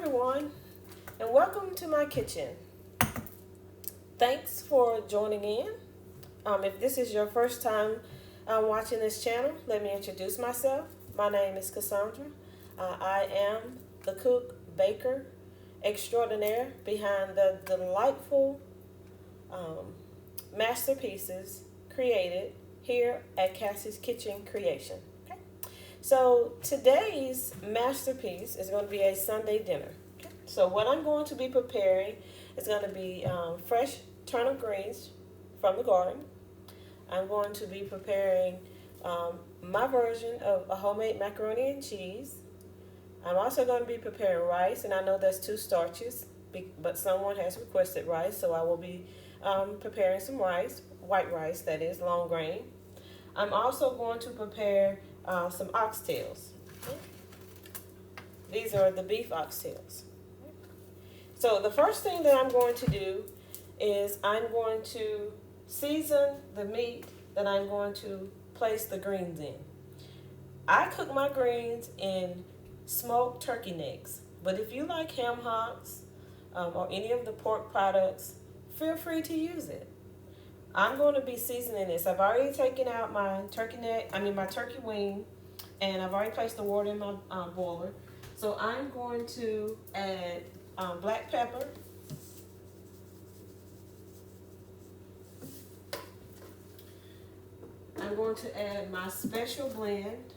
everyone, and welcome to my kitchen. Thanks for joining in. If this is your first time watching this channel, let me introduce myself. My name is Cassandra. I am the cook, baker extraordinaire behind the delightful masterpieces created here at Cassie's Kitchen Creation. Okay? So today's masterpiece is going to be a Sunday dinner. Okay? So what I'm going to be preparing is going to be fresh turnip greens from the garden. I'm going to be preparing my version of a homemade macaroni and cheese. I'm also going to be preparing rice, and I know that's two starches, but someone has requested rice, so I will be preparing some rice, white rice that is, long grain. I'm also going to prepare some oxtails. These are the beef oxtails. So the first thing that I'm going to do is I'm going to season the meat that I'm going to place the greens in. I cook my greens in smoked turkey necks, but if you like ham hocks or any of the pork products, feel free to use it. I'm going to be seasoning this. I've already taken out my my turkey wing, and I've already placed the water in my boiler. So I'm going to add black pepper, I'm going to add my special blend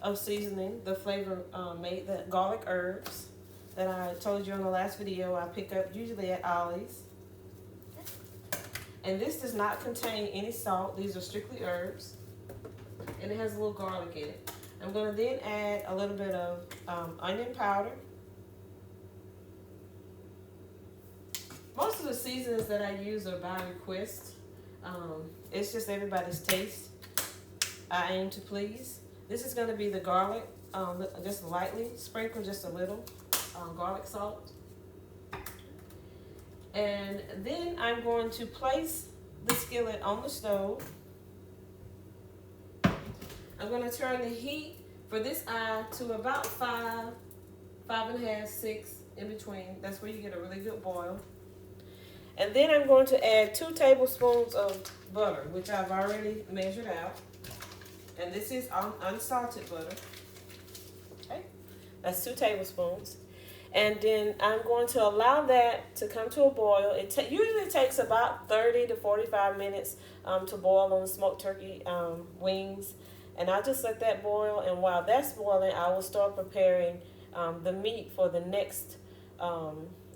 of seasoning, the flavor made, the garlic herbs that I told you in the last video I pick up usually at Ollie's. And this does not contain any salt. These are strictly herbs. And it has a little garlic in it. I'm going to then add a little bit of onion powder. Most of the seasonings that I use are by request. It's just everybody's taste. I aim to please. This is going to be the garlic, just lightly, sprinkle just a little garlic salt. And then I'm going to place the skillet on the stove. I'm going to turn the heat for this eye to about 5, 5.5, 6 in between. That's where you get a really good boil. And then I'm going to add 2 tablespoons of butter, which I've already measured out. And this is unsalted butter. Okay, that's 2 tablespoons. And then I'm going to allow that to come to a boil. It usually takes about 30 to 45 minutes to boil on the smoked turkey wings. And I'll just let that boil. And while that's boiling, I will start preparing the meat for the next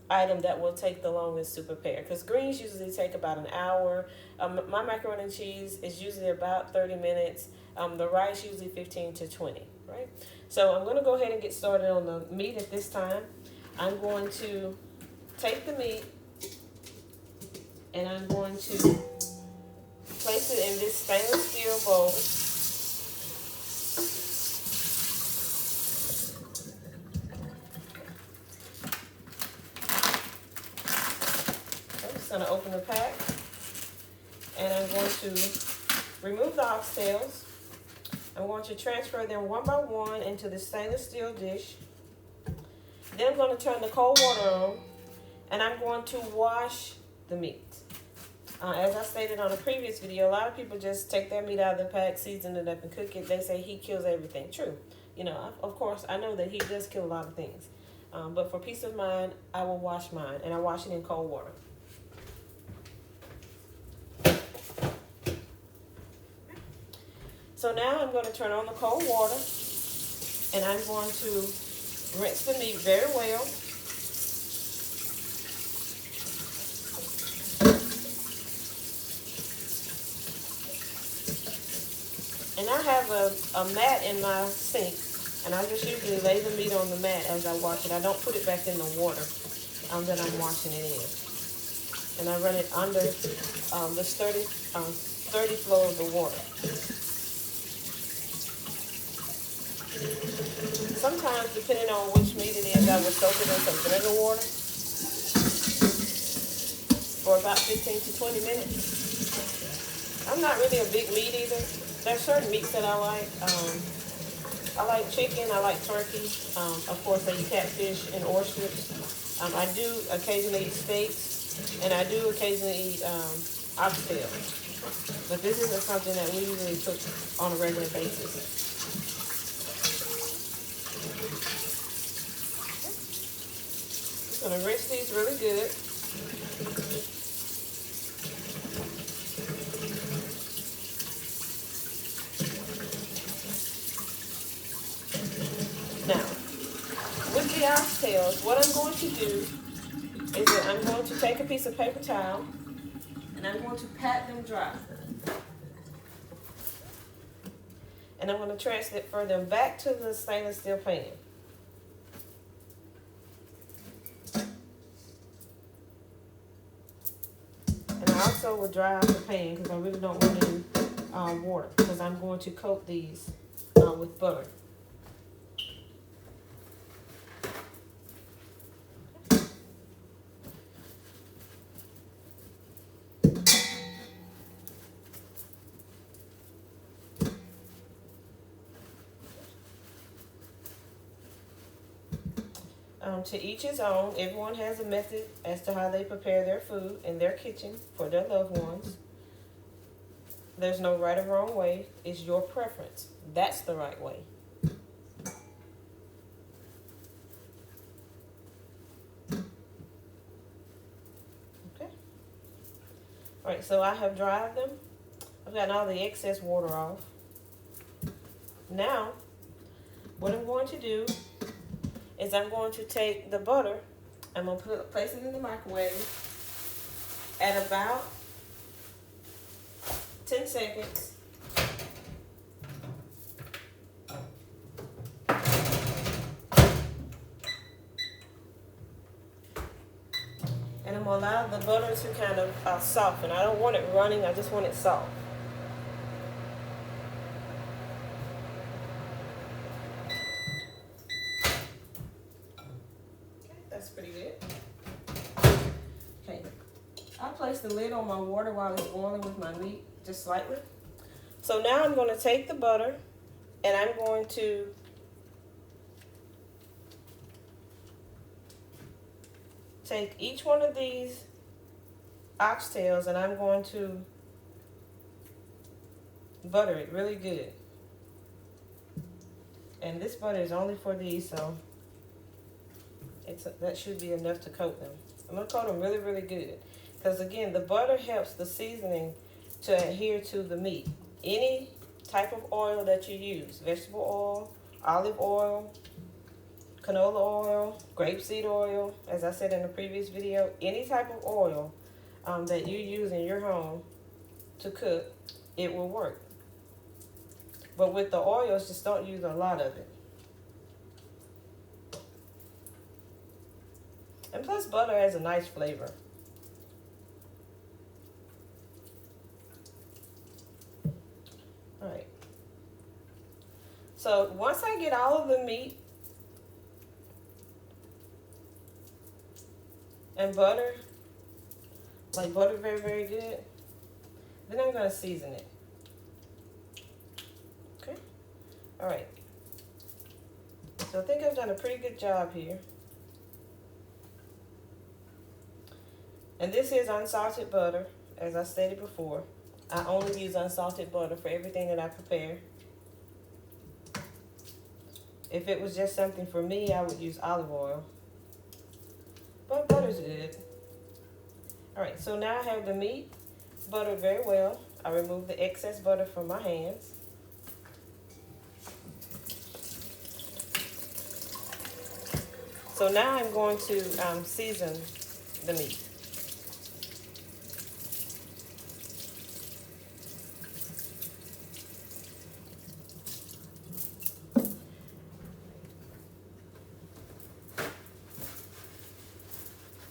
item that will take the longest to prepare. Because greens usually take about an hour. My macaroni and cheese is usually about 30 minutes. The rice usually 15 to 20, right? So I'm going to go ahead and get started on the meat at this time. I'm going to take the meat and I'm going to place it in this stainless steel bowl. I'm just going to open the pack and I'm going to remove the oxtails. I'm going to transfer them one by one into the stainless steel dish. Then I'm going to turn the cold water on, and I'm going to wash the meat. As I stated on a previous video, a lot of people just take their meat out of the pack, season it up, and cook it. They say heat kills everything. True. You know, of course, I know that heat does kill a lot of things. But for peace of mind, I will wash mine, and I wash it in cold water. So now I'm going to turn on the cold water, and I'm going to rinse the meat very well. And I have a mat in my sink, and I just usually lay the meat on the mat as I wash it. I don't put it back in the water that I'm washing it in. And I run it under the sturdy flow of the water. Sometimes, depending on which meat it is, I will soak it in some vinegar water for about 15 to 20 minutes. I'm not really a big meat eater. There's certain meats that I like. I like chicken, I like turkey. Of course, I eat catfish and oysters. I do occasionally eat steaks, and I do occasionally eat oxtails. But this isn't something that we usually cook on a regular basis. I'm gonna rinse these really good. Now, with the oxtails, what I'm going to do is that I'm going to take a piece of paper towel and I'm going to pat them dry. And I'm going to transfer them back to the stainless steel pan. And I also will dry out the pan because I really don't want any water, because I'm going to coat these with butter. To each his own. Everyone has a method as to how they prepare their food in their kitchen for their loved ones. There's no right or wrong way. It's your preference. That's the right way. Okay. All right, so I have dried them. I've gotten all the excess water off. Now, what I'm going to do is I'm going to take the butter, I'm going to place it in the microwave at about 10 seconds. And I'm going to allow the butter to kind of soften. I don't want it running, I just want it soft. That's pretty good. Okay, I place the lid on my water while it's boiling with my meat, just slightly. So now I'm going to take the butter and I'm going to take each one of these oxtails and I'm going to butter it really good. And this butter is only for these, so that should be enough to coat them. I'm going to coat them really, really good. Because again, the butter helps the seasoning to adhere to the meat. Any type of oil that you use, vegetable oil, olive oil, canola oil, grapeseed oil, as I said in the previous video, any type of oil that you use in your home to cook, it will work. But with the oils, just don't use a lot of it. And plus, butter has a nice flavor. All right. So once I get all of the meat and butter, like butter very, very good, then I'm going to season it. Okay. All right. So I think I've done a pretty good job here. And this is unsalted butter, as I stated before. I only use unsalted butter for everything that I prepare. If it was just something for me, I would use olive oil. But butter's good. Alright, so now I have the meat buttered very well. I remove the excess butter from my hands. So now I'm going to season the meat.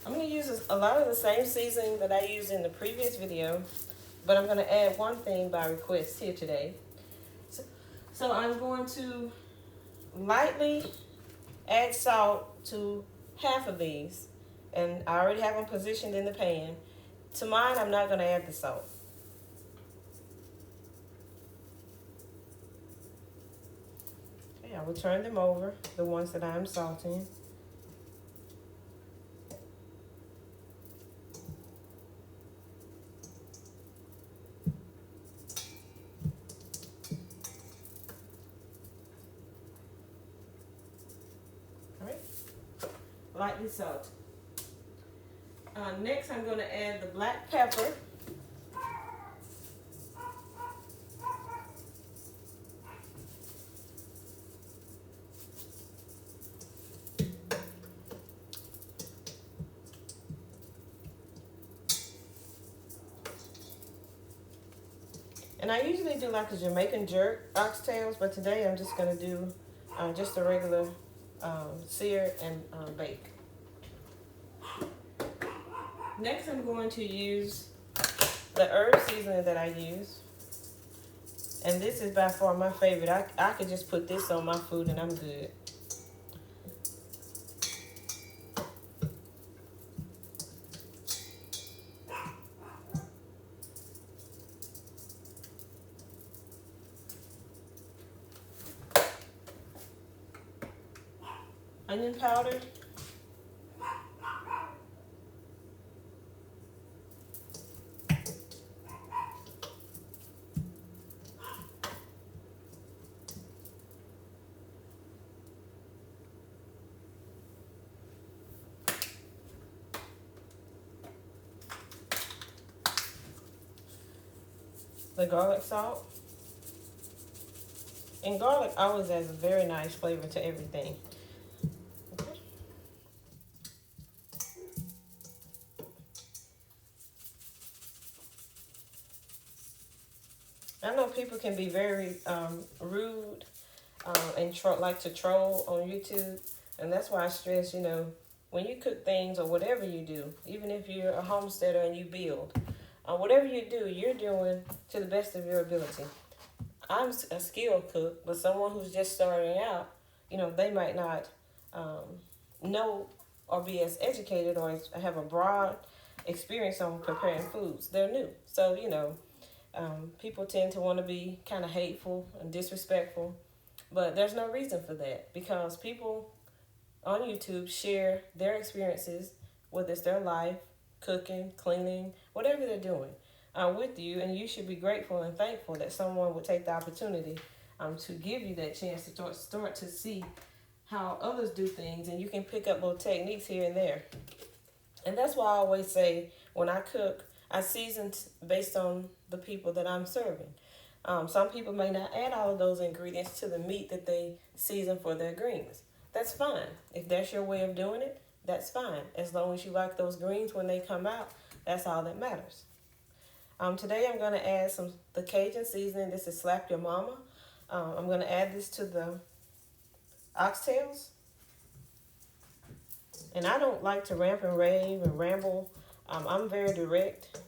I'm going to use a lot of the same seasoning that I used in the previous video, but I'm going to add one thing by request here today. So I'm going to lightly add salt to half of these, and I already have them positioned in the pan. To mine, I'm not going to add the salt. Okay, I I will turn them over, the ones that I'm salting. All right, lightly salted. Next, I'm going to add the black pepper. And I usually do like a Jamaican jerk oxtails, but today I'm just going to do just a regular sear and bake. Next, I'm going to use the herb seasoning that I use. And this is by far my favorite. I could just put this on my food and I'm good. Onion powder. The garlic salt. And garlic always adds a very nice flavor to everything. Okay. I know people can be very rude and like to troll on YouTube. And that's why I stress, when you cook things or whatever you do, even if you're a homesteader and you build, whatever you do, you're doing to the best of your ability. I'm a skilled cook, but someone who's just starting out, they might not know or be as educated or have a broad experience on preparing foods. They're new. So, people tend to want to be kind of hateful and disrespectful, but there's no reason for that because people on YouTube share their experiences, whether it's their life, cooking, cleaning, whatever they're doing. With you, and you should be grateful and thankful that someone would take the opportunity to give you that chance to start to see how others do things, and you can pick up little techniques here and there. And that's why I always say when I cook, I season based on the people that I'm serving. Some people may not add all of those ingredients to the meat that they season for their greens. That's fine. If that's your way of doing it, that's fine. As long as you like those greens when they come out, that's all that matters. Today I'm going to add the Cajun seasoning. This is Slap Your Mama. I'm going to add this to the oxtails. And I don't like to rant and rave and ramble. I'm very direct.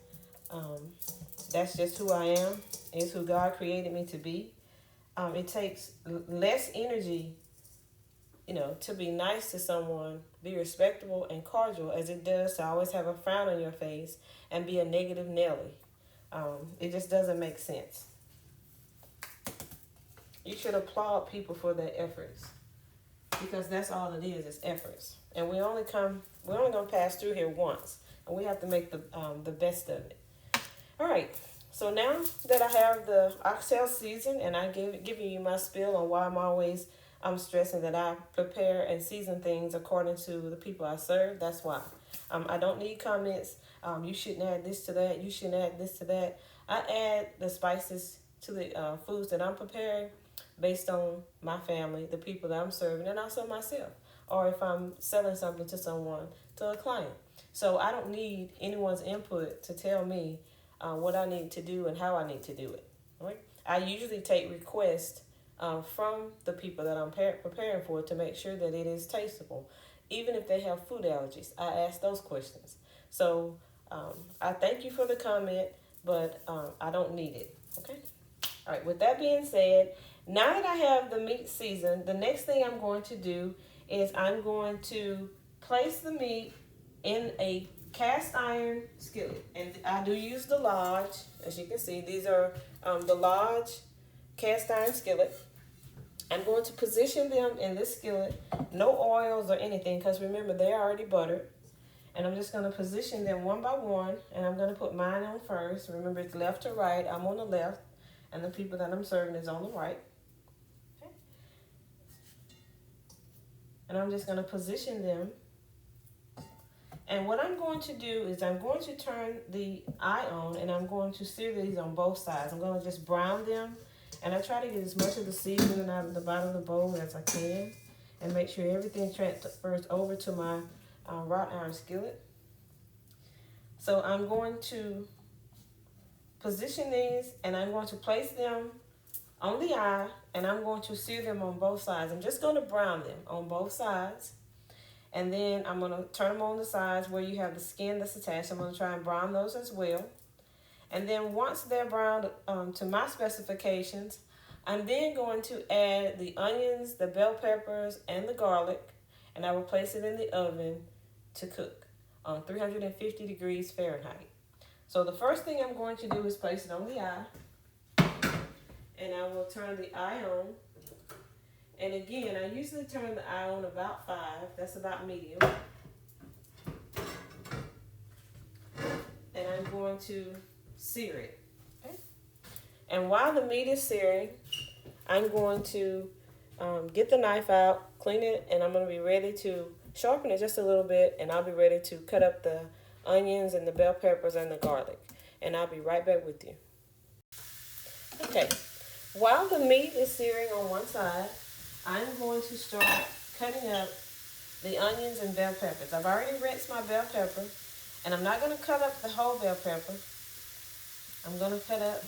That's just who I am. It's who God created me to be. It takes less energy, to be nice to someone, be respectable and cordial as it does to always have a frown on your face and be a negative Nelly. It just doesn't make sense. You should applaud people for their efforts because that's all it is efforts. And we're only going to pass through here once, and we have to make the best of it. All right. So now that I have the oxtail seasoned and I giving you my spiel on why I'm stressing that I prepare and season things according to the people I serve, that's why. I don't need comments. You shouldn't add this to that. You shouldn't add this to that. I add the spices to the foods that I'm preparing based on my family, the people that I'm serving, and also myself. Or if I'm selling something to someone, to a client. So I don't need anyone's input to tell me what I need to do and how I need to do it. Right? I usually take requests from the people that I'm preparing for to make sure that it is tasteable. Even if they have food allergies, I ask those questions. So I thank you for the comment, but I don't need it. Okay? All right, with that being said, now that I have the meat seasoned, the next thing I'm going to do is I'm going to place the meat in a cast iron skillet. And I do use the Lodge. As you can see, these are the Lodge cast iron skillet. I'm going to position them in this skillet. No oils or anything, because remember, they're already buttered. And I'm just going to position them one by one. And I'm going to put mine on first. Remember, it's left to right. I'm on the left. And the people that I'm serving is on the right. Okay. And I'm just going to position them. And what I'm going to do is I'm going to turn the eye on, and I'm going to sear these on both sides. I'm going to just brown them. And I try to get as much of the seasoning out of the bottom of the bowl as I can. And make sure everything transfers over to my wrought iron skillet. So I'm going to position these, and I'm going to place them on the eye, and I'm going to sear them on both sides. I'm just going to brown them on both sides. And then I'm going to turn them on the sides where you have the skin that's attached. I'm going to try and brown those as well. And then once they're browned to my specifications, I'm then going to add the onions, the bell peppers, and the garlic. And I will place it in the oven to cook on 350 degrees Fahrenheit. So the first thing I'm going to do is place it on the eye. And I will turn the eye on. And again, I usually turn the eye on about 5. That's about medium. And I'm going to sear it. Okay? And while the meat is searing, I'm going to get the knife out, clean it, and I'm going to be ready to sharpen it just a little bit. And I'll be ready to cut up the onions and the bell peppers and the garlic. And I'll be right back with you. Okay, while the meat is searing on one side, I'm going to start cutting up the onions and bell peppers. I've already rinsed my bell pepper, and I'm not going to cut up the whole bell pepper. I'm going to cut up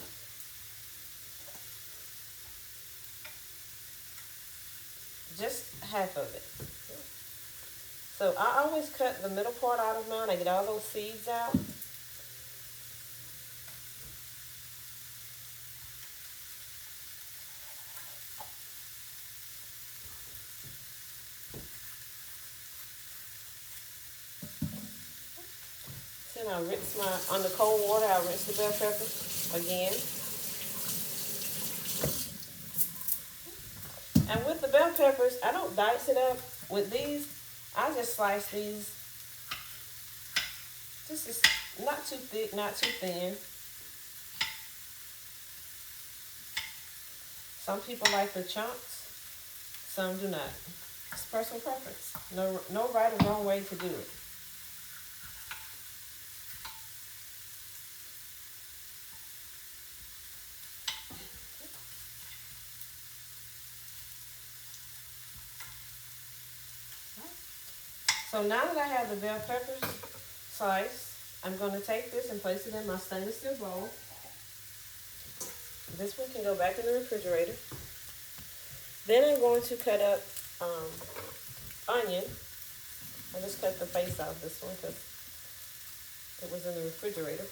just half of it. So I always cut the middle part out of mine. I get all those seeds out. Then I'll rinse on the cold water, I'll rinse the bell pepper again. And with the bell peppers, I don't dice it up. With these, I just slice these. This is not too thick, not too thin. Some people like the chunks, some do not. It's personal preference. No right or wrong way to do it. So now that I have the bell peppers sliced, I'm going to take this and place it in my stainless steel bowl. This one can go back in the refrigerator. Then I'm going to cut up onion. I just cut the face out of this one because it was in the refrigerator.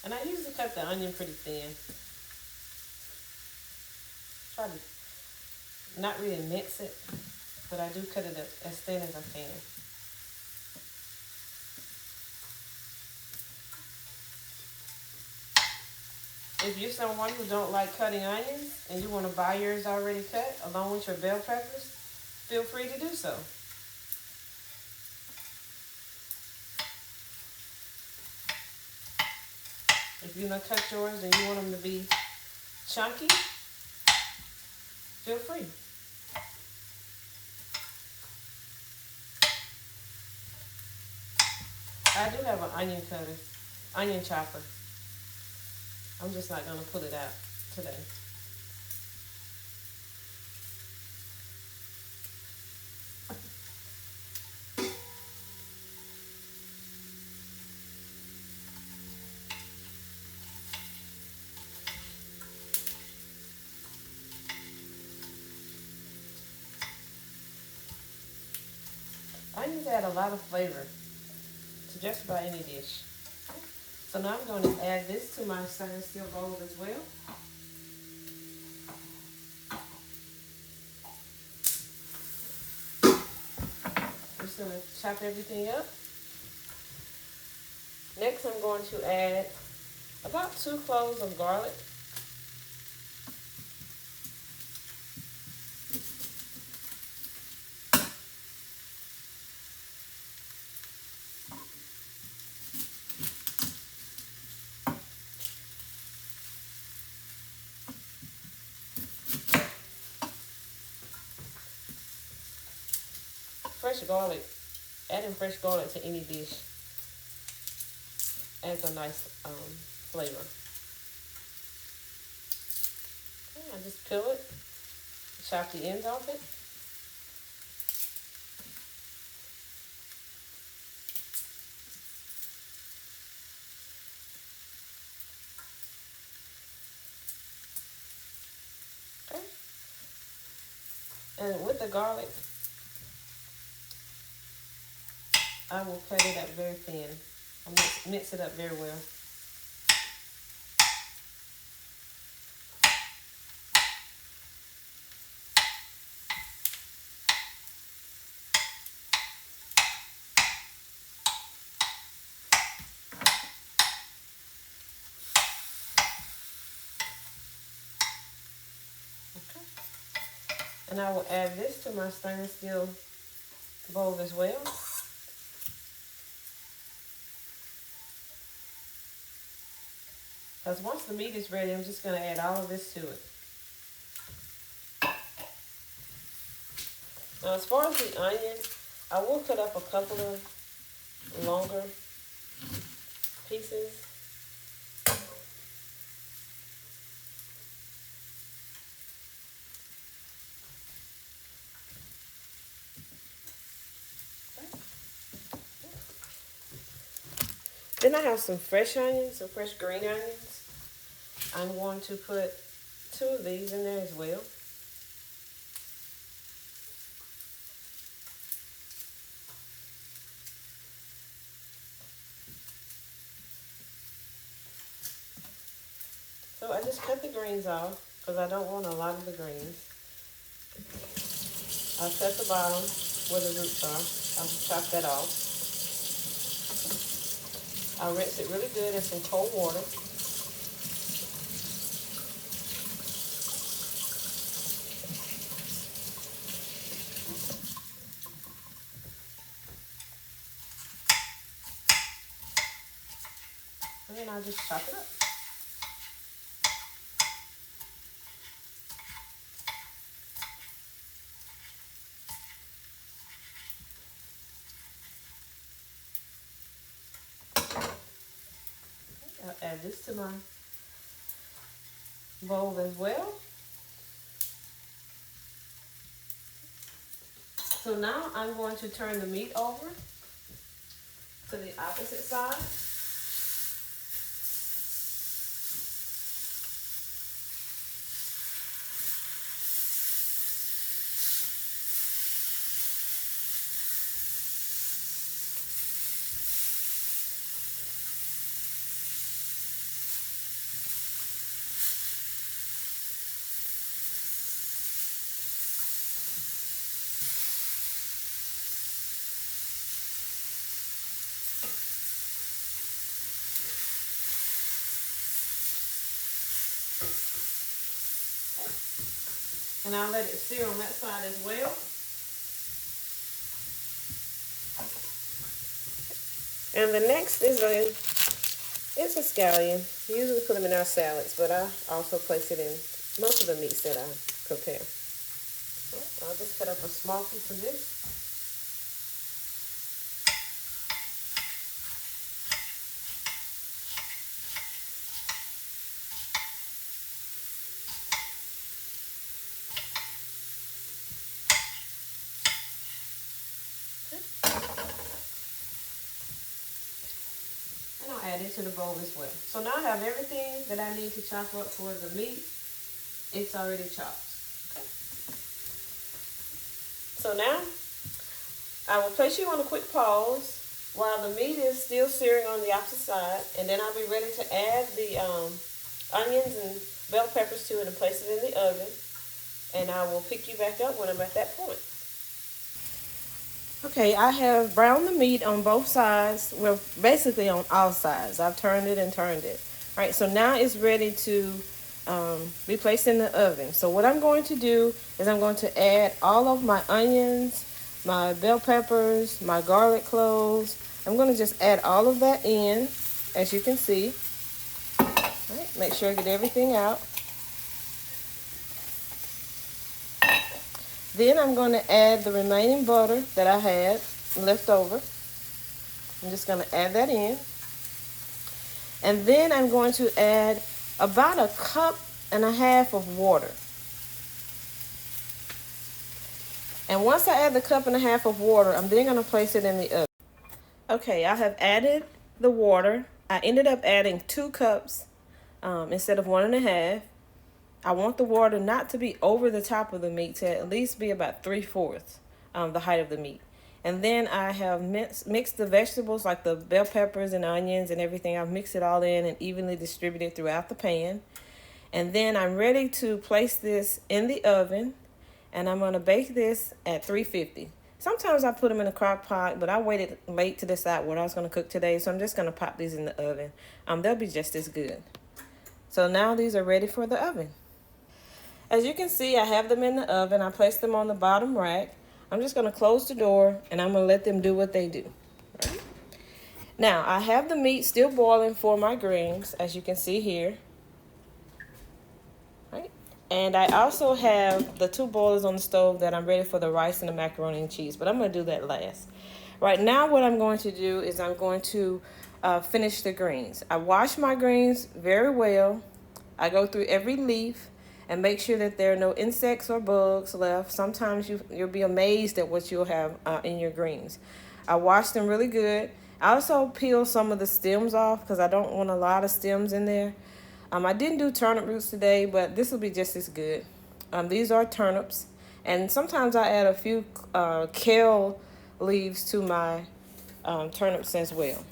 And I usually cut the onion pretty thin. Try to not really mix it, but I do cut it as thin as I can. If you're someone who don't like cutting onions and you want to buy yours already cut along with your bell peppers, feel free to do so. If you're going to cut yours and you want them to be chunky, feel free. I do have an onion chopper. I'm just not going to pull it out today. Onions add a lot of flavor to just about any dish. So now I'm going to add this to my stainless steel bowl as well. Just gonna chop everything up. Next, I'm going to add about 2 cloves of garlic. Fresh garlic, adding fresh garlic to any dish adds a nice flavor. Okay, I just peel it, chop the ends off it. Okay. And with the garlic, I will cut it up very thin. I'll mix it up very well. Okay. And I will add this to my stainless steel bowl as well. Because once the meat is ready, I'm just going to add all of this to it. Now, as far as the onion, I will cut up a couple of longer pieces. Then I have some fresh onions, some fresh green onions. I'm going to put 2 of these in there as well. So I just cut the greens off because I don't want a lot of the greens. I'll cut the bottom where the roots are. I'll chop that off. I'll rinse it really good in some cold water. And then I'll just chop it up. I'll add this to my bowl as well. So now I'm going to turn the meat over to the opposite side. And I'll let it sear on that side as well. And the next is it's a scallion. We usually put them in our salads, but I also place it in most of the meats that I prepare. So I'll just cut up a small piece of this. Add it to the bowl as well. So now I have everything that I need to chop up for the meat. It's already chopped. Okay. So now I will place you on a quick pause while the meat is still searing on the opposite side, and then I'll be ready to add the onions and bell peppers to it and place it in the oven. And I will pick you back up when I'm at that point. Okay, I have browned the meat on both sides. Well, basically on all sides. I've turned it and turned it. All right, so now it's ready to be placed in the oven. So what I'm going to do is I'm going to add all of my onions, my bell peppers, my garlic cloves. I'm going to just add all of that in, as you can see. All right, make sure I get everything out. Then I'm going to add the remaining butter that I had left over. I'm just going to add that in. And then I'm going to add about 1.5 cups of water. And once I add the 1.5 cups of water, I'm then going to place it in the oven. Okay, I have added the water. I ended up adding 2 cups instead of 1.5. I want the water not to be over the top of the meat, to at least be about 3/4 the height of the meat. And then I have mixed the vegetables like the bell peppers and onions and everything. I've mixed it all in and evenly distributed throughout the pan. And then I'm ready to place this in the oven, and I'm going to bake this at 350. Sometimes I put them in a crock pot, but I waited late to decide what I was going to cook today, so I'm just going to pop these in the oven. They'll be just as good. So now these are ready for the oven. As you can see, I have them in the oven. I placed them on the bottom rack. I'm just going to close the door, and I'm going to let them do what they do. Right? Now, I have the meat still boiling for my greens, as you can see here. Right? And I also have the 2 boilers on the stove that I'm ready for the rice and the macaroni and cheese, but I'm going to do that last. Right now, what I'm going to do is I'm going to finish the greens. I wash my greens very well. I go through every leaf and make sure that there are no insects or bugs left. Sometimes you'll be amazed at what you'll have in your greens. I wash them really good. I also peel some of the stems off because I don't want a lot of stems in there. I didn't do turnip roots today, but this will be just as good. These are turnips, and sometimes I add a few kale leaves to my turnips as well.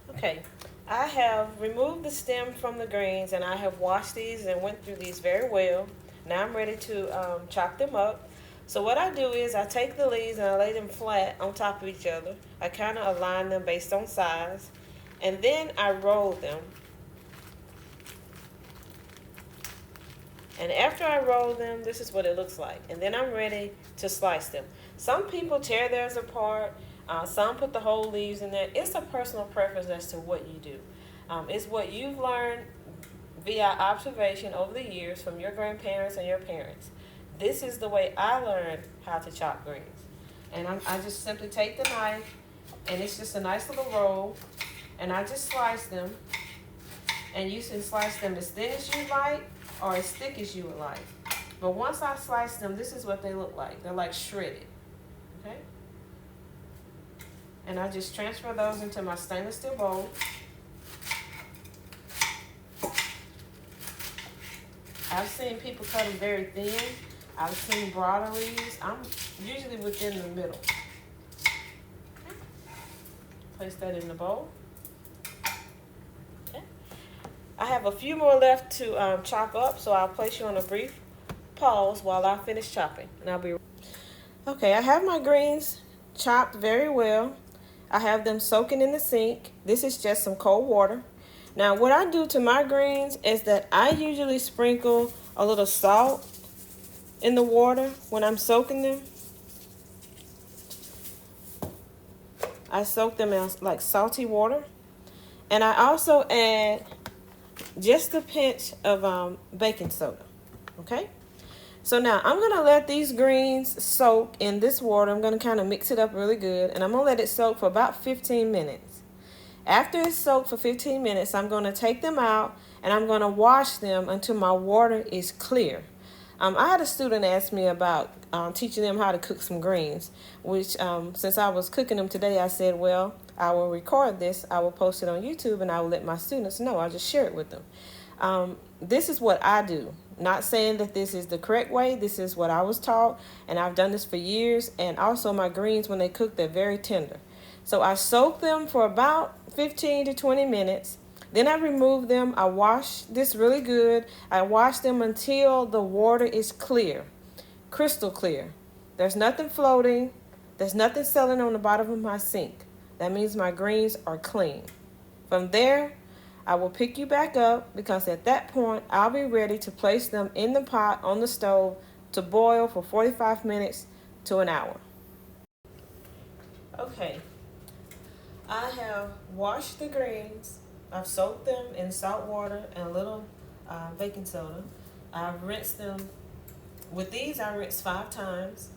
Okay. I have removed the stem from the greens, and I have washed these and went through these very well. Now I'm ready to chop them up. So what I do is I take the leaves and I lay them flat on top of each other. I kind of align them based on size. And then I roll them. And after I roll them, this is what it looks like. And then I'm ready to slice them. Some people tear theirs apart. Some put the whole leaves in there. It's a personal preference as to what you do. It's what you've learned via observation over the years from your grandparents and your parents. This is the way I learned how to chop greens. And I just simply take the knife, and it's just a nice little roll, and I just slice them. And you can slice them as thin as you like or as thick as you would like. But once I slice them, this is what they look like. They're like shredded. Okay? And I just transfer those into my stainless steel bowl. I've seen people cut them very thin. I've seen broader leaves. I'm usually within the middle. Place that in the bowl. Okay. I have a few more left to chop up, so I'll place you on a brief pause while I finish chopping, and I'll be. Okay, I have my greens chopped very well. I have them soaking in the sink. This is just some cold water. Now, what I do to my greens is that I usually sprinkle a little salt in the water when I'm soaking them. I soak them in like salty water. And I also add just a pinch of baking soda. Okay? So now I'm going to let these greens soak in this water. I'm going to kind of mix it up really good. And I'm going to let it soak for about 15 minutes. After it's soaked for 15 minutes, I'm going to take them out and I'm going to wash them until my water is clear. I had a student ask me about teaching them how to cook some greens, which since I was cooking them today, I said, well, I will record this, I will post it on YouTube, and I will let my students know. I'll just share it with them. This is what I do. Not saying that this is the correct way. This is what I was taught, and I've done this for years. And also my greens, when they cook, they're very tender. So I soak them for about 15 to 20 minutes. Then I remove them. I wash this really good. I wash them until the water is clear. crystal clear. There's nothing floating. There's nothing settling on the bottom of my sink. That means my greens are clean. From there, I will pick you back up because at that point, I'll be ready to place them in the pot on the stove to boil for 45 minutes to an hour. Okay, I have washed the greens. I've soaked them in salt water and a little baking soda. I've rinsed them. With these, I rinse 5 times.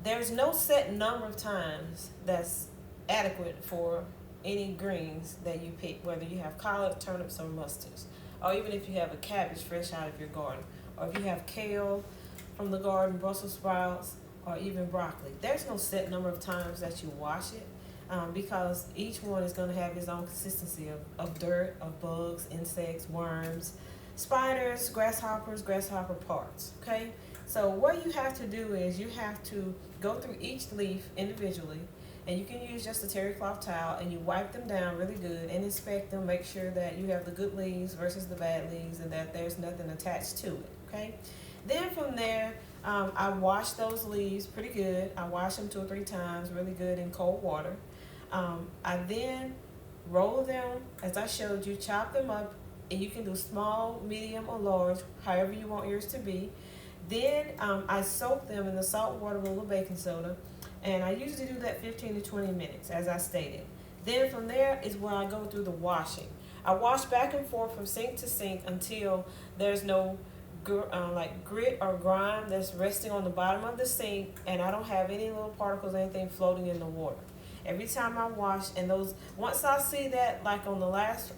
There's no set number of times that's adequate for any greens that you pick, whether you have collard, turnips, or mustards, or even if you have a cabbage fresh out of your garden, or if you have kale from the garden, Brussels sprouts, or even broccoli. There's no set number of times that you wash it because each one is going to have its own consistency of dirt, of bugs, insects, worms, spiders, grasshoppers, grasshopper parts, okay? So what you have to do is you have to go through each leaf individually, and you can use just a terry cloth towel, and you wipe them down really good and inspect them, make sure that you have the good leaves versus the bad leaves and that there's nothing attached to it, okay? Then from there, I wash those leaves pretty good. I wash them 2 or 3 times really good in cold water. I then roll them, as I showed you, chop them up, and you can do small, medium, or large, however you want yours to be. Then I soak them in the salt water with a little baking soda, and I usually do that 15 to 20 minutes, as I stated. Then from there is where I go through the washing. I wash back and forth from sink to sink until there's no like grit or grime that's resting on the bottom of the sink, and I don't have any little particles or anything floating in the water. Every time I wash, and once I see that, like on the last,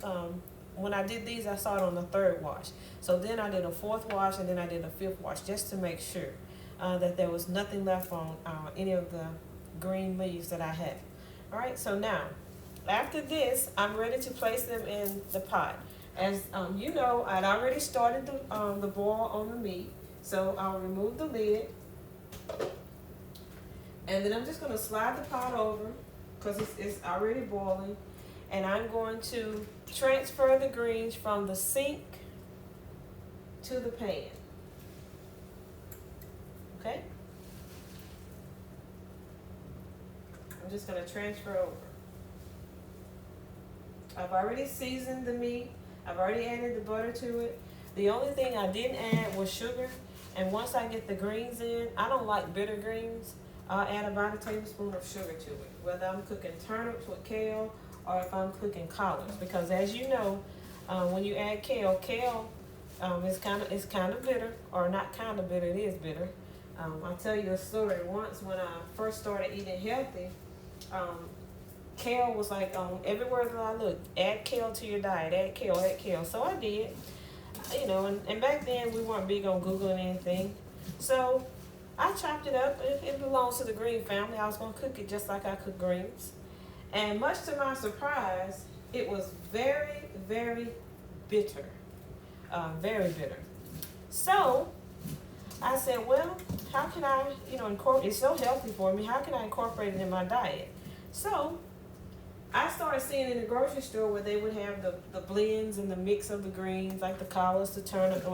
when I did these, I saw it on the 3rd wash. So then I did a 4th wash, and then I did a 5th wash, just to make sure that there was nothing left on any of the green leaves that I had. All right, so now, after this, I'm ready to place them in the pot. As you know, I'd already started the boil on the meat, so I'll remove the lid, and then I'm just going to slide the pot over because it's already boiling, and I'm going to transfer the greens from the sink to the pan. Okay? I'm just going to transfer over. I've already seasoned the meat. I've already added the butter to it. The only thing I didn't add was sugar. And once I get the greens in, I don't like bitter greens. I'll add about a tablespoon of sugar to it, whether I'm cooking turnips with kale or if I'm cooking collards. Because as you know, when you add kale is kind of bitter, or not kind of bitter, it is bitter. I'll tell you a story. Once when I first started eating healthy, kale was like everywhere that I looked, add kale to your diet, add kale, add kale. So I did, you know, and back then we weren't big on Googling anything. So I chopped it up. It belongs to the green family. I was going to cook it just like I cook greens. And much to my surprise, it was very, very bitter. Very bitter. So I said, well, how can I, incorporate, it's so healthy for me, how can I incorporate it in my diet? So I started seeing in the grocery store where they would have the blends and the mix of the greens, like the collards, the turnips,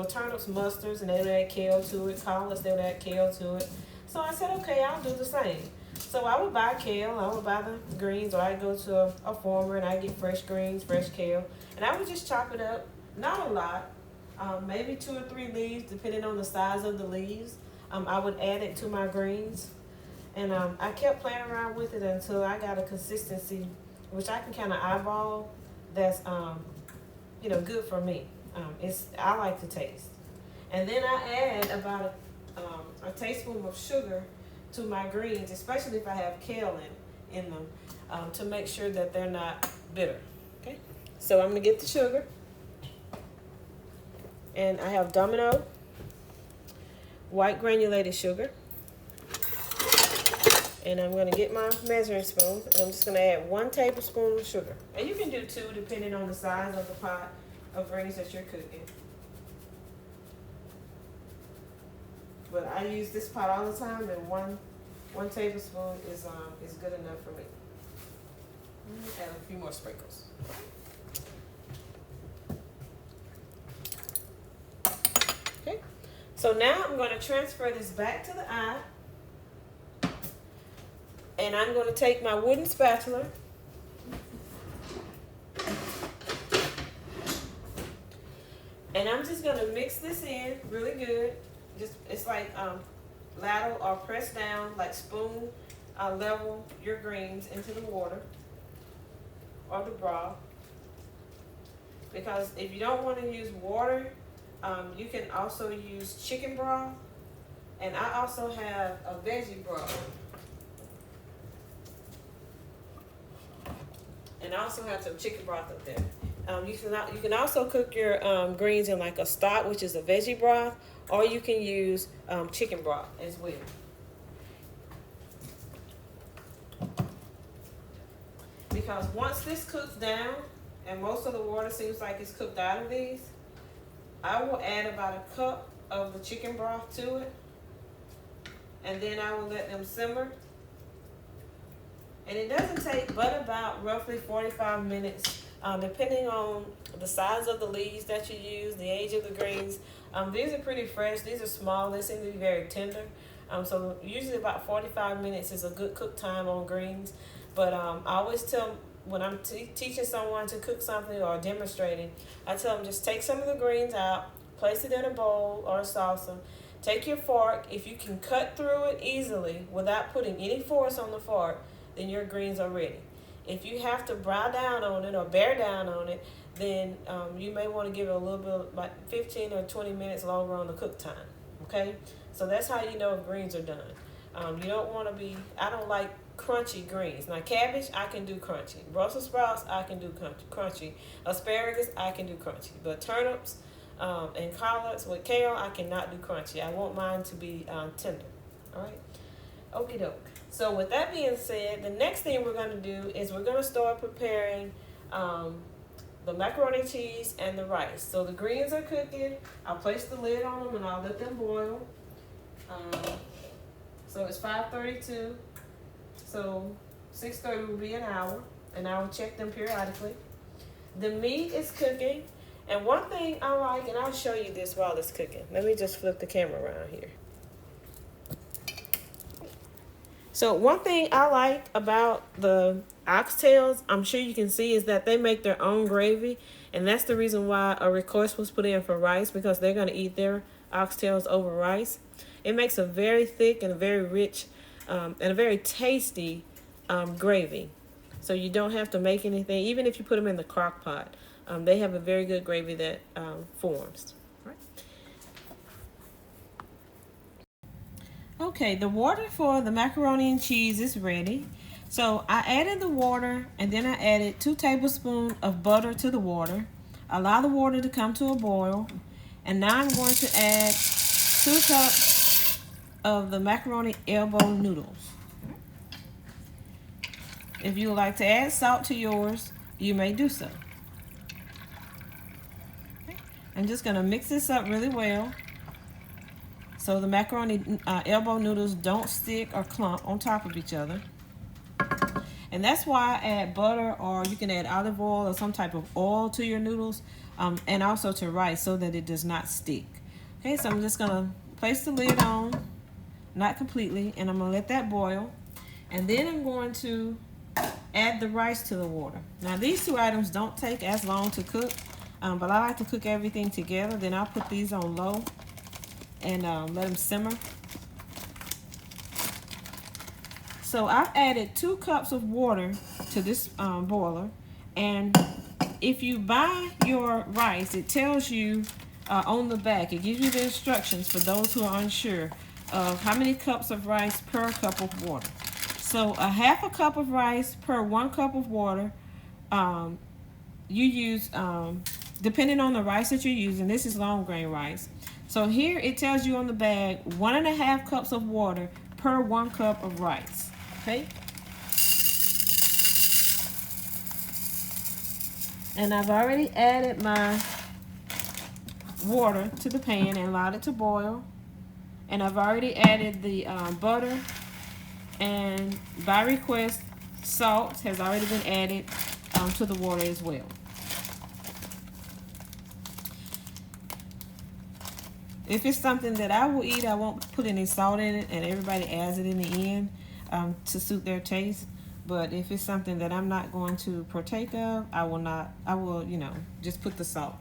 mustards, and they would add kale to it. Collards, they would add kale to it. So I said, okay, I'll do the same. So I would buy kale, I would buy the greens, or I'd go to a farmer and I'd get fresh greens, fresh kale, and I would just chop it up, not a lot, maybe 2 or 3 leaves, depending on the size of the leaves. I would add it to my greens, and I kept playing around with it until I got a consistency which I can kind of eyeball, that's good for me. I like the taste. And then I add about a teaspoon of sugar to my greens, especially if I have kale in them, to make sure that they're not bitter. Okay, so I'm gonna get the sugar, and I have Domino white granulated sugar. And I'm going to get my measuring spoon, and I'm just going to add 1 tablespoon of sugar. And you can do 2 depending on the size of the pot of greens that you're cooking. But I use this pot all the time, and one tablespoon is good enough for me. Add a few more sprinkles. Okay, So now I'm going to transfer this back to the eye. And I'm going to take my wooden spatula. And I'm just going to mix this in really good. Just it's like ladle or press down, like spoon level your greens into the water or the broth. Because if you don't want to use water, you can also use chicken broth. And I also have a veggie broth. And I also have some chicken broth up there. You can also cook your greens in like a stock, which is a veggie broth, or you can use chicken broth as well. Because once this cooks down, and most of the water seems like it's cooked out of these, I will add about a cup of the chicken broth to it, and then I will let them simmer. And it doesn't take but about roughly 45 minutes, depending on the size of the leaves that you use, the age of the greens. These are pretty fresh. These are small. They seem to be very tender. So usually about 45 minutes is a good cook time on greens. But I always tell when I'm teaching someone to cook something or demonstrating, I tell them just take some of the greens out, place it in a bowl or a saucer. Take your fork. If you can cut through it easily without putting any force on the fork, then your greens are ready. If you have to brow down on it or bear down on it, then you may want to give it a little bit, like 15 or 20 minutes longer on the cook time. Okay? So that's how you know if greens are done. You don't want to be, I don't like crunchy greens. Now cabbage, I can do crunchy. Brussels sprouts, I can do crunchy. Asparagus, I can do crunchy. But turnips and collards with kale, I cannot do crunchy. I want mine to be tender. All right? Okie doke. So with that being said, the next thing we're going to do is we're going to start preparing the macaroni and cheese and the rice. So the greens are cooking. I'll place the lid on them and I'll let them boil. So it's 5:32. So 6:30 will be an hour, and I will check them periodically. The meat is cooking, and one thing I like, and I'll show you this while it's cooking. Let me just flip the camera around here. So one thing I like about the oxtails, I'm sure you can see, is that they make their own gravy. And that's the reason why a request was put in for rice, because they're going to eat their oxtails over rice. It makes a very thick and very rich and a very tasty gravy. So you don't have to make anything, even if you put them in the crock pot. They have a very good gravy that forms. Okay, the water for the macaroni and cheese is ready. So I added the water, and then I added 2 tablespoons of butter to the water. Allow the water to come to a boil. And now I'm going to add 2 cups of the macaroni elbow noodles. If you would like to add salt to yours, you may do so. Okay. I'm just going to mix this up really well, so the macaroni elbow noodles don't stick or clump on top of each other. And that's why I add butter, or you can add olive oil or some type of oil to your noodles, and also to rice, so that it does not stick. Okay, so I'm just going to place the lid on, not completely, and I'm going to let that boil. And then I'm going to add the rice to the water. Now these 2 items don't take as long to cook, but I like to cook everything together. Then I'll put these on low and let them simmer. So I've added 2 cups of water to this boiler, and if you buy your rice, it tells you on the back, it gives you the instructions for those who are unsure of how many cups of rice per cup of water. So a half a cup of rice per 1 cup of water. You use, depending on the rice that you're using, this is long grain rice. So here it tells you on the bag 1.5 cups of water per 1 cup of rice. Okay. And I've already added my water to the pan and allowed it to boil. And I've already added the butter, and by request, salt has already been added to the water as well. If it's something that I will eat, I won't put any salt in it, and everybody adds it in the end to suit their taste. But if it's something that I'm not going to partake of, I will not. I will, just put the salt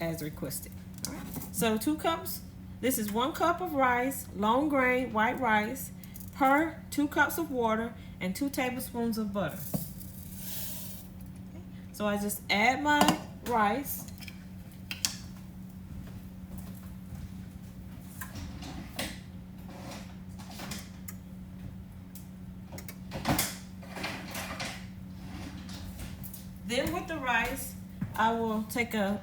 as requested. All right. So 2 cups. This is 1 cup of rice, long grain white rice, per 2 cups of water and 2 tablespoons of butter. Okay. So I just add my rice. Then with the rice, I will take a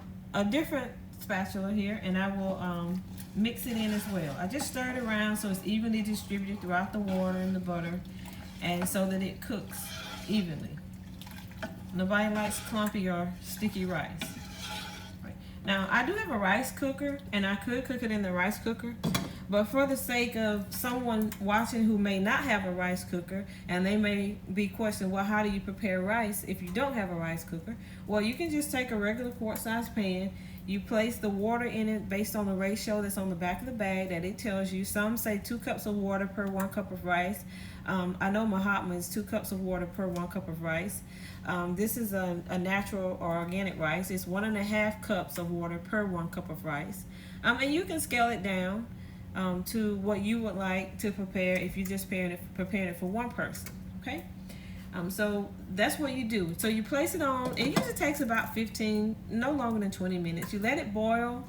different spatula here, and I will mix it in as well. I just stir it around so it's evenly distributed throughout the water and the butter, and so that it cooks evenly. Nobody likes clumpy or sticky rice. Right. Now, I do have a rice cooker, and I could cook it in the rice cooker, but for the sake of someone watching who may not have a rice cooker, and they may be questioning, well, how do you prepare rice if you don't have a rice cooker? Well, you can just take a regular quart-sized pan. You place the water in it based on the ratio that's on the back of the bag that it tells you. Some say 2 cups of water per 1 cup of rice. I know Mahatma is 2 cups of water per 1 cup of rice. This is a natural or organic rice. It's 1.5 cups of water per 1 cup of rice. And you can scale it down to what you would like to prepare if you're just preparing it for one person. Okay. So that's what you do. So you place it on. It usually takes about 15, no longer than 20 minutes. You let it boil,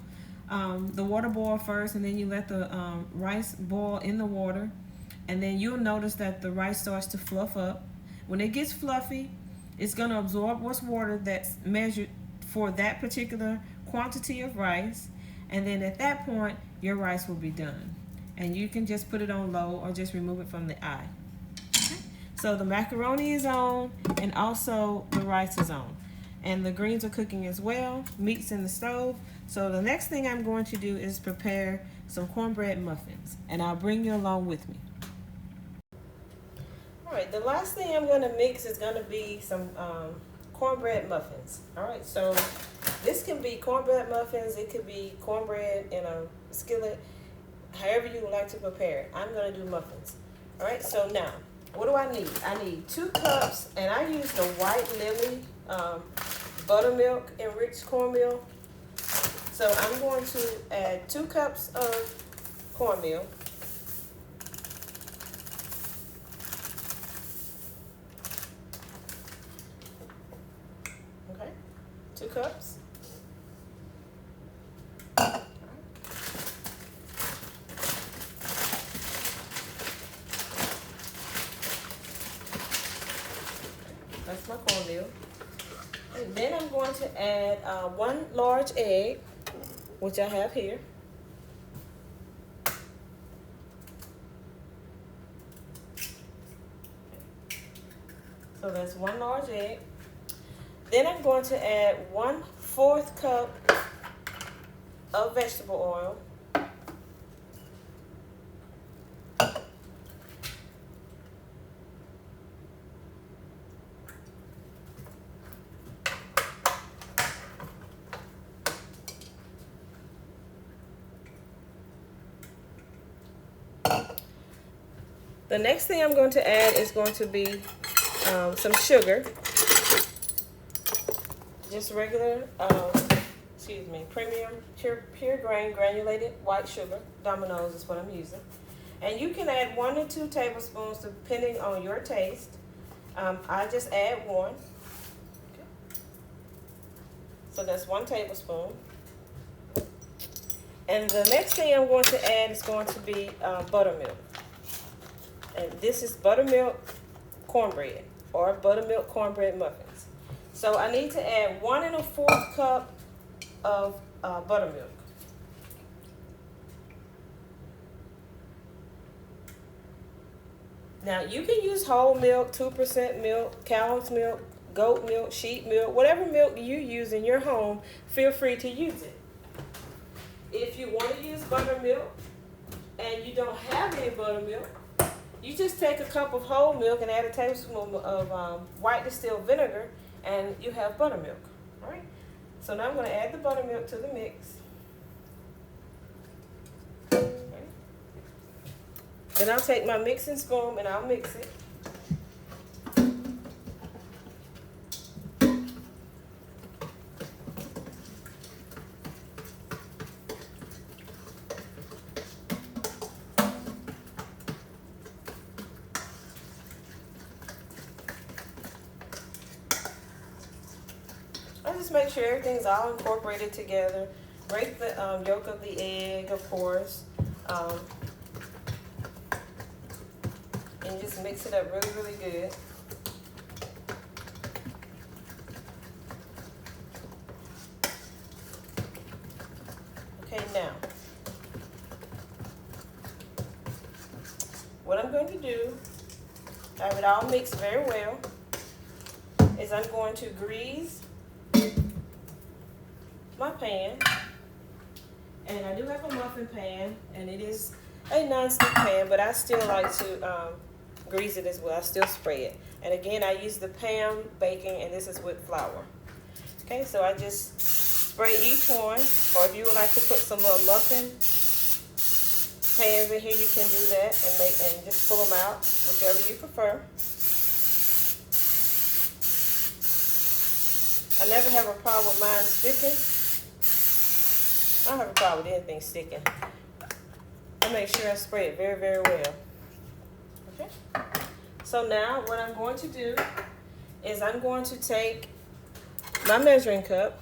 the water boil first, and then you let the rice boil in the water, and then you'll notice that the rice starts to fluff up. When it gets fluffy, it's going to absorb what's water that's measured for that particular quantity of rice, and then at that point, your rice will be done. And you can just put it on low or just remove it from the eye. So the macaroni is on, and also the rice is on. And the greens are cooking as well. Meat's in the stove. So the next thing I'm going to do is prepare some cornbread muffins, and I'll bring you along with me. All right, the last thing I'm going to mix is going to be some cornbread muffins. All right, so this can be cornbread muffins. It could be cornbread in a skillet, however you would like to prepare it. I'm going to do muffins. All right, so now, what do I need? I need 2 cups, and I use the White Lily buttermilk enriched cornmeal. So I'm going to add 2 cups of cornmeal. Okay, 2 cups. That's my cornmeal. And then I'm going to add 1 large egg, which I have here. So that's 1 large egg. Then I'm going to add 1/4 cup of vegetable oil. The next thing I'm going to add is going to be some sugar. Just regular, premium pure grain granulated white sugar. Domino's is what I'm using. And you can add 1 to 2 tablespoons depending on your taste. I just add 1. Okay. So that's 1 tablespoon. And the next thing I'm going to add is going to be buttermilk. And this is buttermilk cornbread or buttermilk cornbread muffins. So I need to add 1 1/4 cup of buttermilk. Now you can use whole milk, 2% milk, cow's milk, goat milk, sheep milk, whatever milk you use in your home, feel free to use it. If you want to use buttermilk and you don't have any buttermilk, you just take a cup of whole milk and add a tablespoon of white distilled vinegar, and you have buttermilk. All right. So now I'm going to add the buttermilk to the mix. Then I'll take my mixing spoon and I'll mix it. I just make sure everything's all incorporated together. Break the yolk of the egg, of course. And just mix it up really, really good. Okay, now, what I'm going to do, have it all mixed very well, is I'm going to grease my pan. And I do have a muffin pan, and it is a non-stick pan, but I still like to grease it as well. I still spray it. And again, I use the Pam baking, and this is with flour. Okay, so I just spray each one, or if you would like to put some little muffin pans in here, you can do that and just pull them out, whichever you prefer. I never have a problem with mine sticking. I don't have a problem with anything sticking. I make sure I spray it very, very well. Okay. So now what I'm going to do is I'm going to take my measuring cup.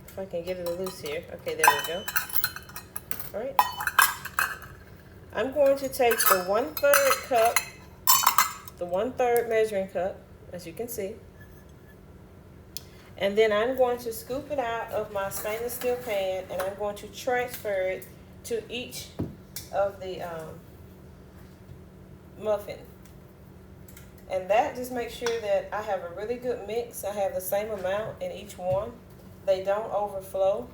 If I can get it loose here. Okay, there we go. All right. I'm going to take the 1/3 cup, the 1/3 measuring cup, as you can see. And then I'm going to scoop it out of my stainless steel pan, and I'm going to transfer it to each of the muffin. And that just makes sure that I have a really good mix. I have the same amount in each one. They don't overflow.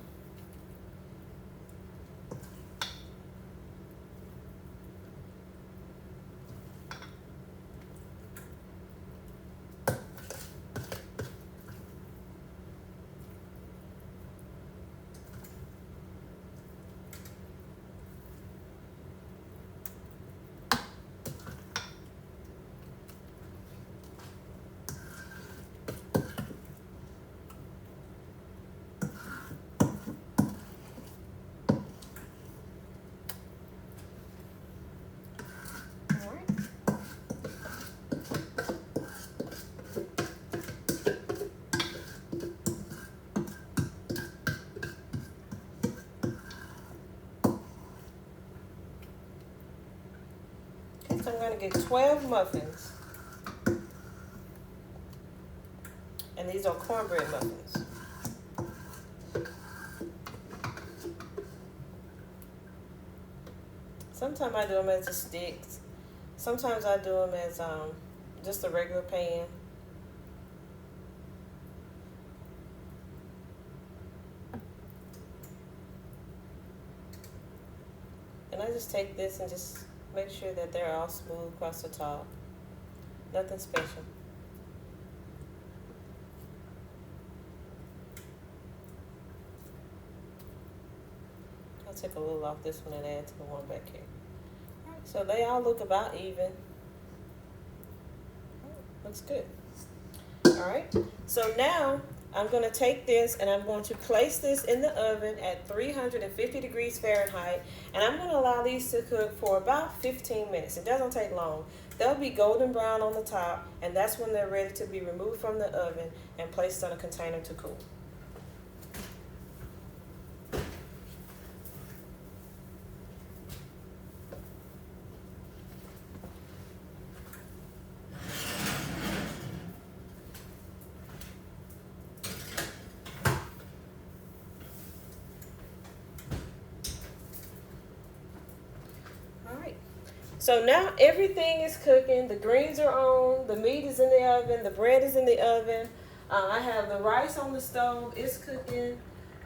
So I'm going to get 12 muffins. And these are cornbread muffins. Sometimes I do them as a stick. Sometimes I do them as just a regular pan. And I just take this and just make sure that they're all smooth across the top. Nothing special. I'll take a little off this one and add to the one back here. All right, so they all look about even. Looks good. All right, so now I'm going to take this and I'm going to place this in the oven at 350 degrees Fahrenheit, and I'm going to allow these to cook for about 15 minutes. It doesn't take long. They'll be golden brown on the top, and that's when they're ready to be removed from the oven and placed on a container to cool. So now everything is cooking. The greens are on, the meat is in the oven, the bread is in the oven. I have the rice on the stove, it's cooking.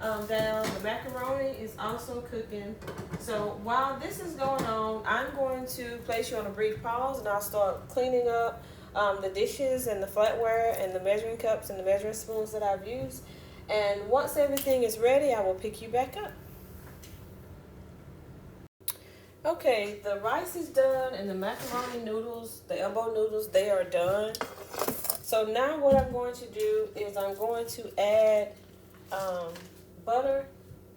down. The macaroni is also cooking. So while this is going on, I'm going to place you on a brief pause, and I'll start cleaning up the dishes and the flatware and the measuring cups and the measuring spoons that I've used. And once everything is ready, I will pick you back up. Okay, the rice is done and the macaroni noodles, the elbow noodles, they are done. So now what I'm going to do is I'm going to add butter,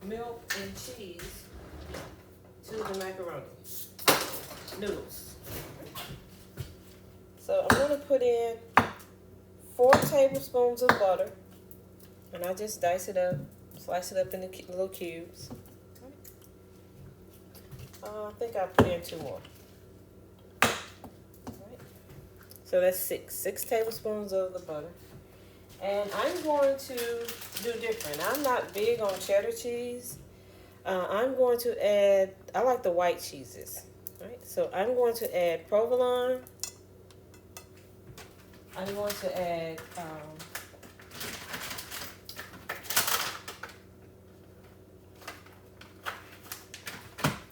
milk, and cheese to the macaroni noodles. So I'm going to put in 4 tablespoons of butter, and I just dice it up, slice it up into little cubes. I think I'll put in 2 more. Right. So that's 6 tablespoons of the butter. And I'm going to do different. I'm not big on cheddar cheese. I'm going to add, I like the white cheeses. Right? So I'm going to add provolone. I'm going to add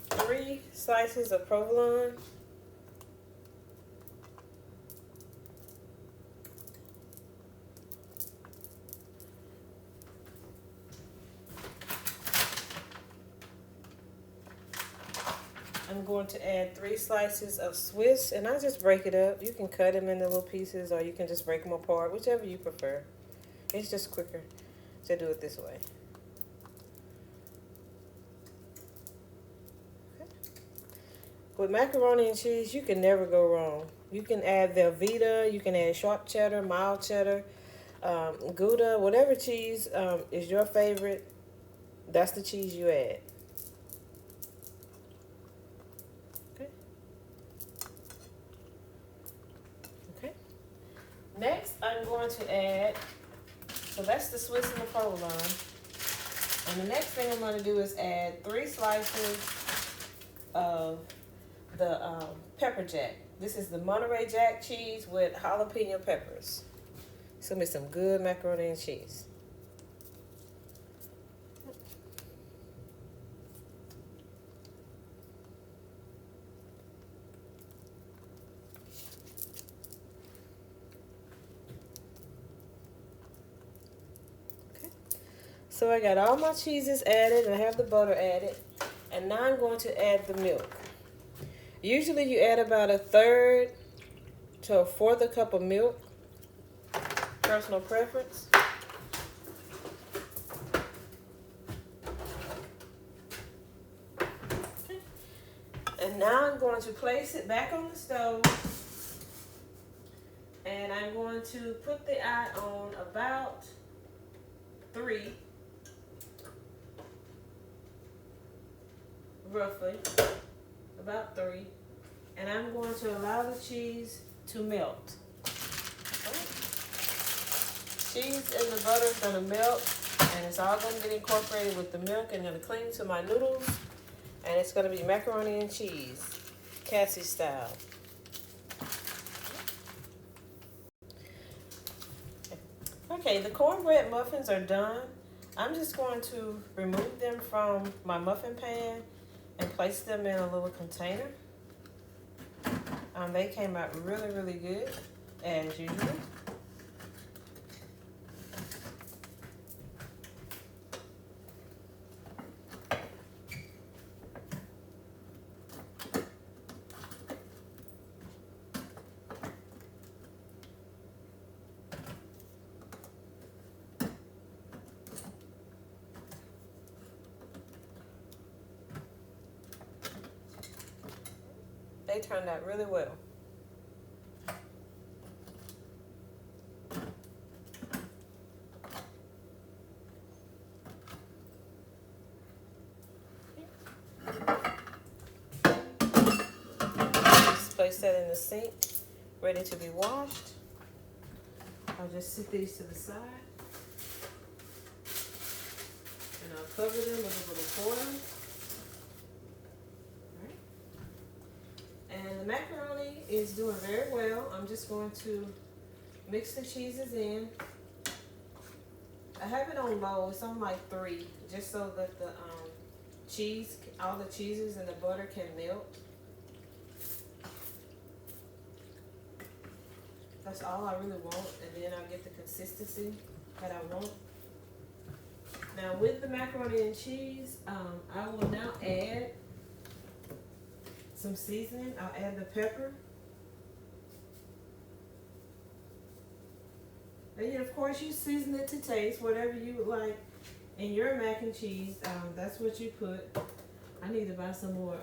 3 slices of provolone. I'm going to add 3 slices of Swiss, and I just break it up. You can cut them into little pieces, or you can just break them apart, whichever you prefer. It's just quicker to do it this way. Okay. With macaroni and cheese, you can never go wrong. You can add Velveeta, you can add sharp cheddar, mild cheddar, Gouda, whatever cheese is your favorite, that's the cheese you add. Next, I'm going to add, so that's the Swiss and the provolone. And the next thing I'm going to do is add 3 slices of the pepper jack. This is the Monterey Jack cheese with jalapeno peppers. It's going to be some good macaroni and cheese. So I got all my cheeses added and I have the butter added. And now I'm going to add the milk. Usually you add about 1/3 to 1/4 cup of milk. Personal preference. Okay. And now I'm going to place it back on the stove. And I'm going to put the eye on about 3. Roughly about 3, and I'm going to allow the cheese to melt. Right. Cheese and the butter is going to melt, and it's all going to get incorporated with the milk and going to cling to my noodles, and it's going to be macaroni and cheese, Cassie style. Okay, the cornbread muffins are done. I'm just going to remove them from my muffin pan and place them in a little container. They came out really, really good, as usual. They turned out really well. Just place that in the sink, ready to be washed. I'll just sit these to the side. And I'll cover them with a little foil. And the macaroni is doing very well. I'm just going to mix the cheeses in. I have it on low. It's on like 3, just so that the cheese, all the cheeses and the butter can melt. That's all I really want, and then I'll get the consistency that I want. Now with the macaroni and cheese, I will now add some seasoning. I'll add the pepper. And of course you season it to taste, whatever you would like in your mac and cheese. That's what you put. I need to buy some more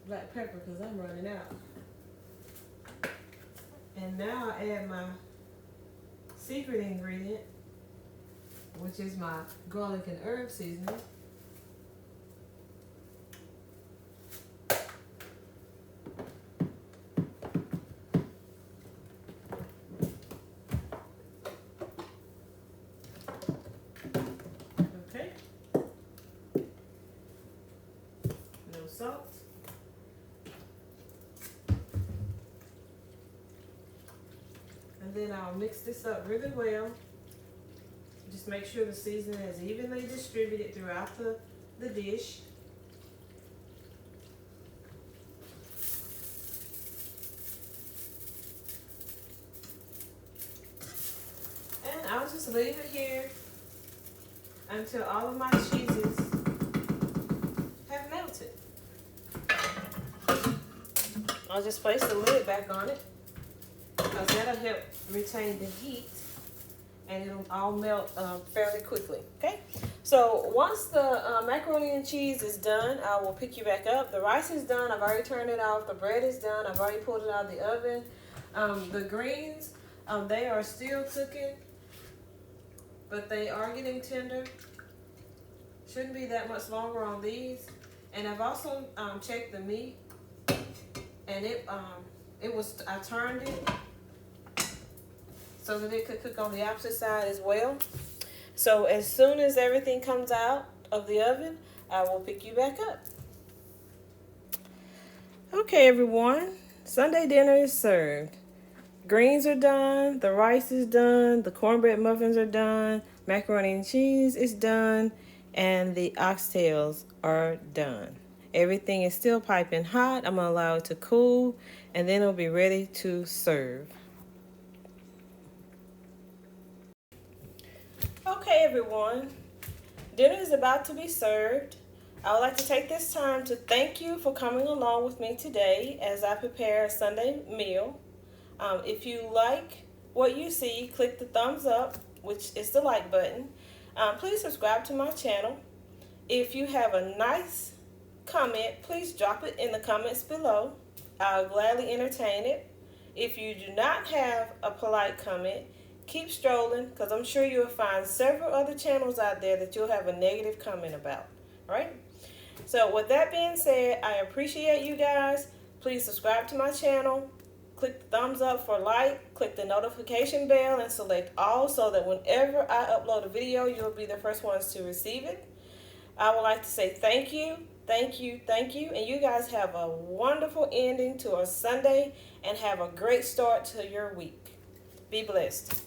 black pepper because I'm running out. And now I add my secret ingredient, which is my garlic and herb seasoning. Okay. No salt. And then I'll mix this up really well. Just make sure the seasoning is evenly distributed throughout the dish. And I'll just leave it here until all of my cheeses have melted. I'll just place the lid back on it because that'll help retain the heat. And it'll all melt fairly quickly, okay? So once the macaroni and cheese is done, I will pick you back up. The rice is done. I've already turned it off. The bread is done. I've already pulled it out of the oven. The greens, they are still cooking, but they are getting tender. Shouldn't be that much longer on these. And I've also checked the meat, and I turned it so that it could cook on the opposite side as well. So as soon as everything comes out of the oven, I will pick you back up. Okay, everyone, Sunday dinner is served. Greens are done, the rice is done, the cornbread muffins are done, macaroni and cheese is done, and the oxtails are done. Everything is still piping hot. I'm gonna allow it to cool, and then it'll be ready to serve. Okay, everyone, dinner is about to be served. I would like to take this time to thank you for coming along with me today as I prepare a Sunday meal. If you like what you see, click the thumbs up, which is the like button. Please subscribe to my channel. If you have a nice comment, please drop it in the comments below. I'll gladly entertain it. If you do not have a polite comment, keep strolling, because I'm sure you'll find several other channels out there that you'll have a negative comment about, right? So with that being said, I appreciate you guys. Please subscribe to my channel. Click the thumbs up for like. Click the notification bell and select all so that whenever I upload a video, you'll be the first ones to receive it. I would like to say thank you, thank you, thank you. And you guys have a wonderful ending to a Sunday and have a great start to your week. Be blessed.